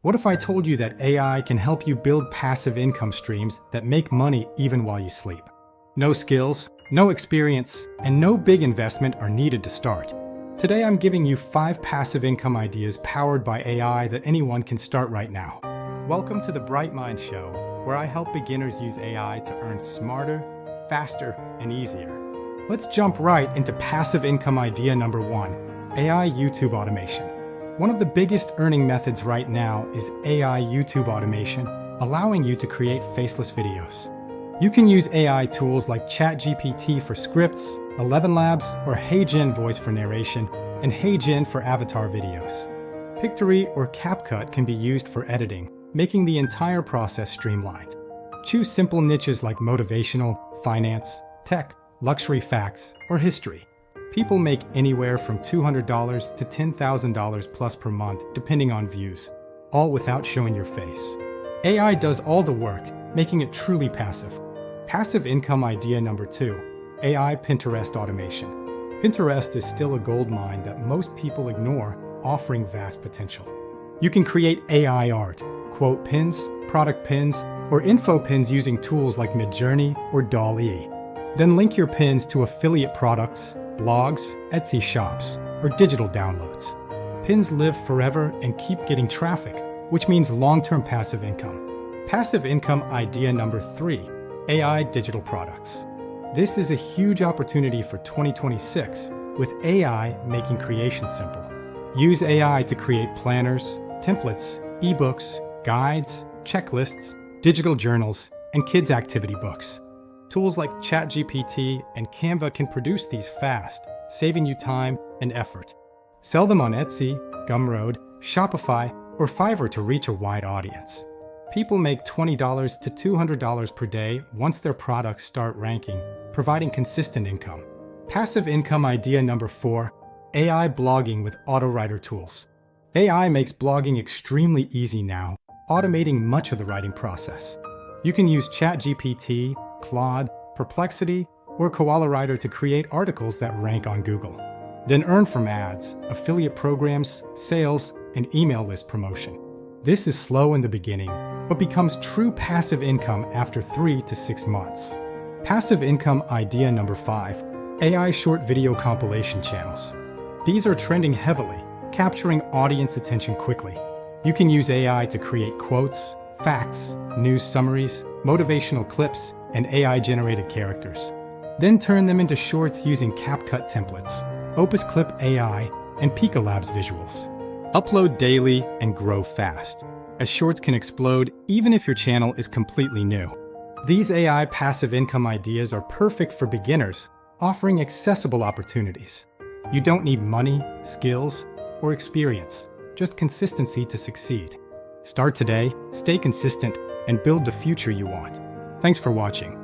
What if I told you that AI can help you build passive income streams that make money even while you sleep? No skills, no experience, and no big investment are needed to start. Today I'm giving you 5 passive income ideas powered by AI that anyone can start right now. Welcome to the Bright Mind Show, where I help beginners use AI to earn smarter, faster, and easier. Let's jump right into passive income idea number 1, AI YouTube automation. One of the biggest earning methods right now is AI YouTube automation, allowing you to create faceless videos. You can use AI tools like ChatGPT for scripts, 11 Labs, or HeyGen Voice for narration, and HeyGen for avatar videos. Pictory or CapCut can be used for editing, making the entire process streamlined. Choose simple niches like motivational, finance, tech, luxury facts, or history. People make anywhere from $200 to $10,000 plus per month, depending on views, all without showing your face. AI does all the work, making it truly passive. Passive income idea number 2, AI Pinterest automation. Pinterest is still a goldmine that most people ignore, offering vast potential. You can create AI art, quote pins, product pins, or info pins using tools like Midjourney or DALL-E. Then link your pins to affiliate products, blogs, Etsy shops, or digital downloads. Pins live forever and keep getting traffic, which means long-term passive income. Passive income idea number 3, AI digital products. This is a huge opportunity for 2026, with AI making creation simple. Use AI to create planners, templates, ebooks, guides, checklists, digital journals, and kids' activity books. Tools like ChatGPT and Canva can produce these fast, saving you time and effort. Sell them on Etsy, Gumroad, Shopify, or Fiverr to reach a wide audience. People make $20 to $200 per day once their products start ranking, providing consistent income. Passive income idea number 4, AI blogging with auto-writer tools. AI makes blogging extremely easy now, automating much of the writing process. You can use ChatGPT, Claude, Perplexity, or Koala Writer to create articles that rank on Google. Then earn from ads, affiliate programs, sales, and email list promotion. This is slow in the beginning, but becomes true passive income after 3 to 6 months. Passive income idea number 5, AI short video compilation channels. These are trending heavily, capturing audience attention quickly. You can use AI to create quotes, facts, news summaries, motivational clips, and AI-generated characters. Then turn them into shorts using CapCut templates, Opus Clip AI, and Pika Labs visuals. Upload daily and grow fast, as shorts can explode even if your channel is completely new. These AI passive income ideas are perfect for beginners, offering accessible opportunities. You don't need money, skills, or experience, just consistency to succeed. Start today, stay consistent, and build the future you want. Thanks for watching.